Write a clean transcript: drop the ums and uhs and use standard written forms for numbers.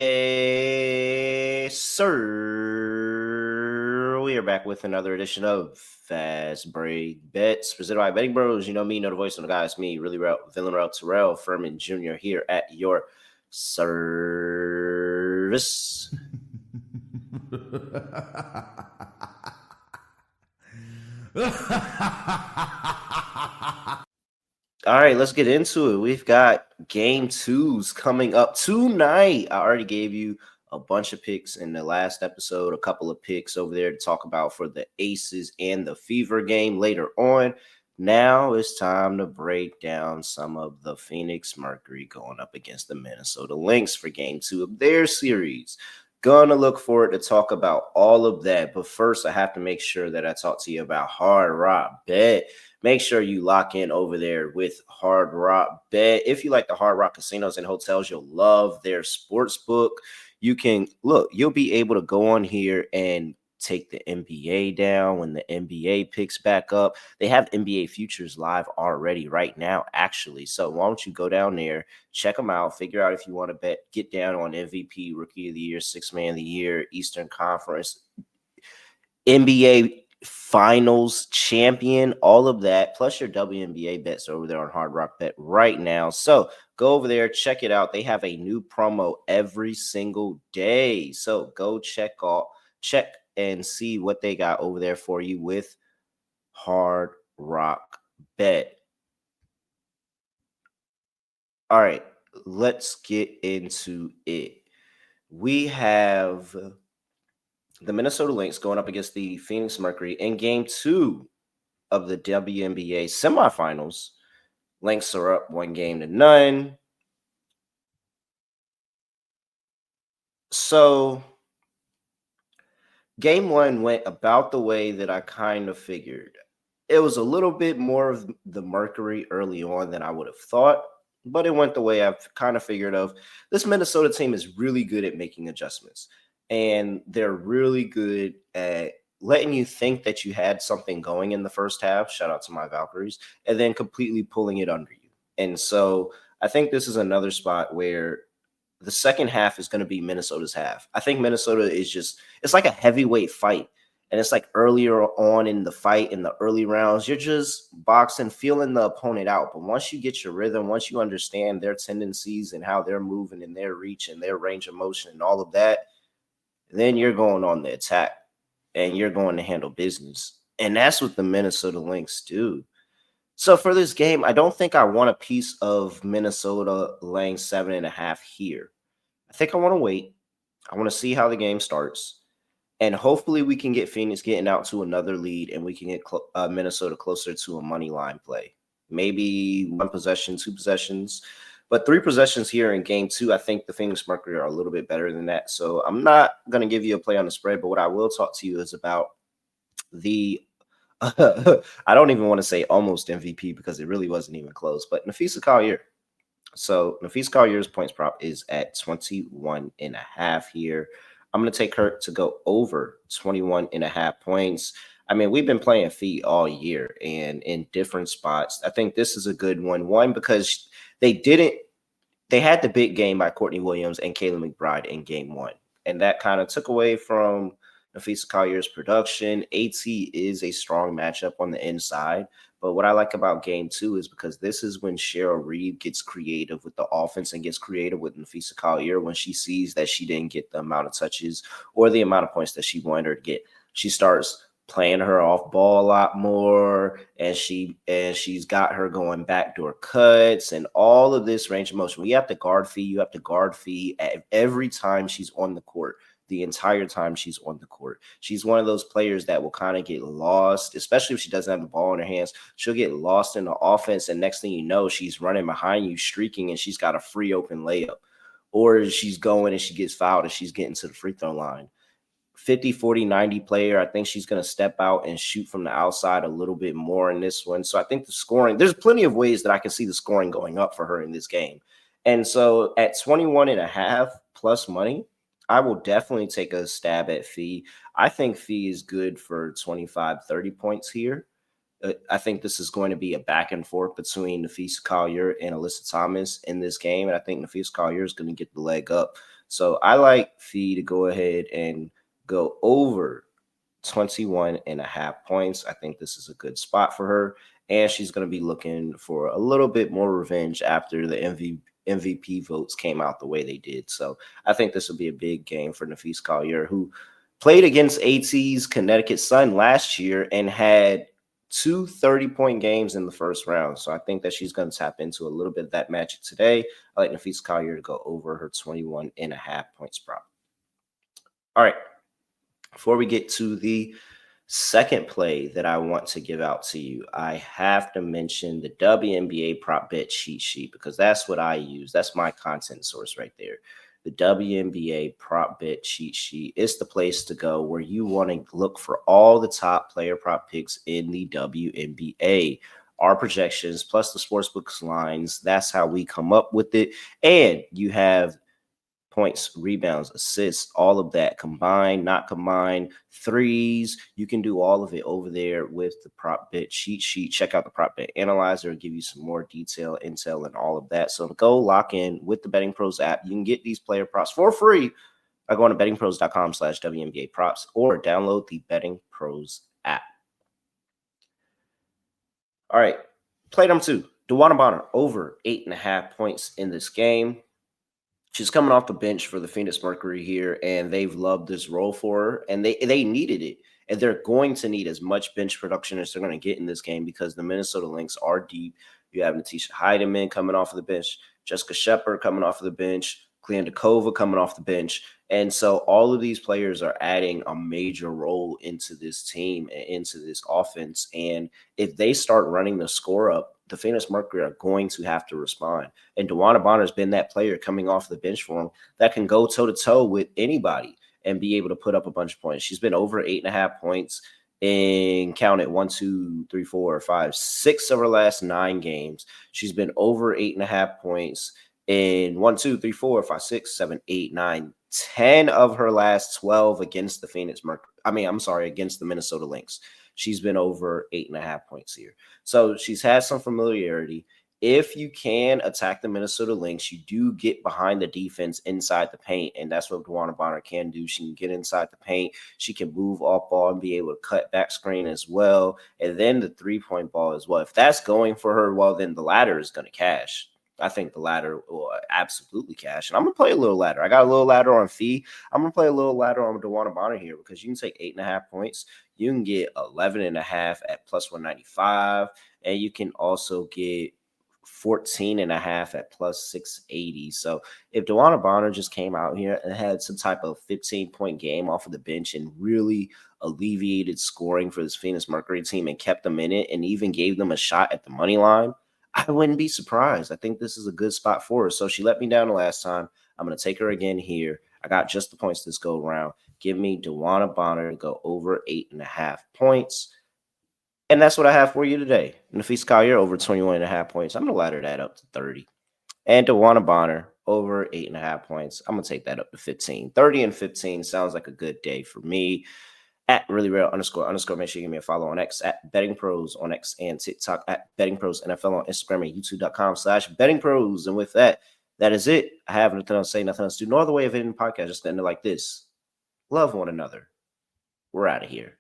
Yes, sir. We are back with another edition of Fast Break Bets presented by BettingPros. You know me, know the voice of the guy. It's me, really villain route Terrell Furman Jr. here at your service. All right, let's get into it. We've got game twos coming up tonight. I already gave you a bunch of picks in the last episode, a couple of picks over there to talk about for the Aces and the Fever game later on. Now it's time to break down some of the Phoenix Mercury going up against the Minnesota Lynx for game two of their series. Gonna look forward to talk about all of that. But first, I have to make sure that I talk to you about Hard Rock Bet. Make sure you lock in over there with Hard Rock Bet. If you like the Hard Rock casinos and hotels, you'll love their sports book. You'll be able to go on here and take the NBA down when the NBA picks back up. They have NBA futures live already right now, actually. So why don't you go down there, check them out, figure out if you want to get down on MVP, Rookie of the Year, Sixth Man of the Year, Eastern Conference, NBA Finals champion, all of that, plus your WNBA bets over there on Hard Rock Bet right now. So go over there, check it out. They have a new promo every single day. So go check and see what they got over there for you with Hard Rock Bet. All right, let's get into it. We have the Minnesota Lynx going up against the Phoenix Mercury in game two of the WNBA Semifinals. Lynx are up 1-0. So game one went about the way that I kind of figured. It was a little bit more of the Mercury early on than I would have thought, but it went the way I've kind of figured of. This Minnesota team is really good at making adjustments, and they're really good at letting you think that you had something going in the first half. Shout out to my Valkyries, and then completely pulling it under you. And so I think this is another spot where the second half is going to be Minnesota's half. I think Minnesota is it's like a heavyweight fight. And it's like earlier on in the fight, in the early rounds, you're just boxing, feeling the opponent out. But once you get your rhythm, once you understand their tendencies and how they're moving and their reach and their range of motion and all of that, then you're going on the attack and you're going to handle business. And that's what the Minnesota Lynx do. So for this game, I don't think I want a piece of Minnesota laying 7.5 here. I think I want to wait. I want to see how the game starts. And hopefully we can get Phoenix getting out to another lead and we can get Minnesota closer to a money line play. Maybe one possession, two possessions. But three possessions here in game two, I think the Phoenix Mercury are a little bit better than that. So I'm not going to give you a play on the spread, but what I will talk to you is about the I don't even want to say almost MVP because it really wasn't even close, but Napheesa Collier. So Napheesa Collier's points prop is at 21.5 here. I'm going to take her to go over 21.5 points. I mean, we've been playing feet all year and in different spots. I think this is a good one. One, because they had the big game by Courtney Williams and Kayla McBride in game one. And that kind of took away from Napheesa Collier's production. AT is a strong matchup on the inside. But what I like about game two is because this is when Cheryl Reed gets creative with the offense and gets creative with Napheesa Collier when she sees that she didn't get the amount of touches or the amount of points that she wanted her to get. She starts playing her off ball a lot more, and she's got her going backdoor cuts and all of this range of motion. You have to guard fee at every time she's on the court. The entire time she's on the court. She's one of those players that will kind of get lost, especially if she doesn't have the ball in her hands. She'll get lost in the offense, and next thing you know, she's running behind you, streaking, and she's got a free open layup. Or she's going and she gets fouled and she's getting to the free throw line. 50, 40, 90 player. I think she's going to step out and shoot from the outside a little bit more in this one. So I think the scoring, there's plenty of ways that I can see the scoring going up for her in this game. And so at 21.5 plus money, I will definitely take a stab at Fee. I think Fee is good for 25, 30 points here. I think this is going to be a back and forth between Napheesa Collier and Alyssa Thomas in this game. And I think Napheesa Collier is going to get the leg up. So I like Fee to go ahead and go over 21.5 points. I think this is a good spot for her. And she's going to be looking for a little bit more revenge after the MVP votes came out the way they did. So I think this will be a big game for Napheesa Collier, who played against AT's Connecticut Sun last year and had two 30-point games in the first round. So I think that she's going to tap into a little bit of that magic today. I like Napheesa Collier to go over her 21.5 points prop. All right. Before we get to the second play that I want to give out to you, I have to mention the WNBA prop bet cheat sheet because that's what I use. That's my content source right there. The WNBA prop bet cheat sheet is the place to go where you want to look for all the top player prop picks in the WNBA. Our projections plus the sportsbooks lines, that's how we come up with it. And you have points, rebounds, assists, all of that combined, not combined, threes. You can do all of it over there with the prop bet cheat sheet. Check out the prop bet analyzer, give you some more detail, intel, and all of that. So go lock in with the BettingPros app. You can get these player props for free by going to bettingpros.com/WNBA props or download the BettingPros app. All right, play number 2. DeWanna Bonner over 8.5 points in this game. She's coming off the bench for the Phoenix Mercury here, and they've loved this role for her, and they needed it. And they're going to need as much bench production as they're going to get in this game because the Minnesota Lynx are deep. You have Natisha Heidemann coming off of the bench, Jessica Shepard coming off of the bench, Kliandakova coming off the bench. And so all of these players are adding a major role into this team and into this offense. And if they start running the score up, the Phoenix Mercury are going to have to respond. And DeWanna Bonner has been that player coming off the bench for them that can go toe-to-toe with anybody and be able to put up a bunch of points. She's been over 8.5 points in count it 1, 2, 3, 4, 5, 6 of her last 9 games. She's been over 8.5 points in 1, 2, 3, 4, 5, 6, 7, 8, 9, 10 of her last 12 against the Phoenix Mercury. Against the Minnesota Lynx. She's been over 8.5 points here. So she's had some familiarity. If you can attack the Minnesota Lynx, you do get behind the defense inside the paint, and that's what DeWanna Bonner can do. She can get inside the paint. She can move off ball and be able to cut back screen as well, and then the three-point ball as well. If that's going for her, well, then the ladder is going to cash. I think the ladder will absolutely cash. And I'm going to play a little ladder. I got a little ladder on Fee. I'm going to play a little ladder on DeWanna Bonner here because you can take 8.5 points. You can get 11.5 at plus 195. And you can also get 14.5 at plus 680. So if DeWanna Bonner just came out here and had some type of 15-point game off of the bench and really alleviated scoring for this Phoenix Mercury team and kept them in it and even gave them a shot at the money line, I wouldn't be surprised. I think this is a good spot for her. So she let me down the last time. I'm going to take her again here. I got just the points this go around. Give me DeWanna Bonner to go over 8.5 points. And that's what I have for you today. Napheesa Collier over 21.5 points. I'm going to ladder that up to 30. And DeWanna Bonner over 8.5 points. I'm going to take that up to 15. 30 and 15 sounds like a good day for me. At really real _ make sure you give me a follow on X at BettingPros on X and TikTok at BettingPros NFL on Instagram and YouTube.com/BettingPros. And with that, that is it. I have nothing else to say, nothing else to do. No other way of ending the podcast. Just to end it like this. Love one another. We're out of here.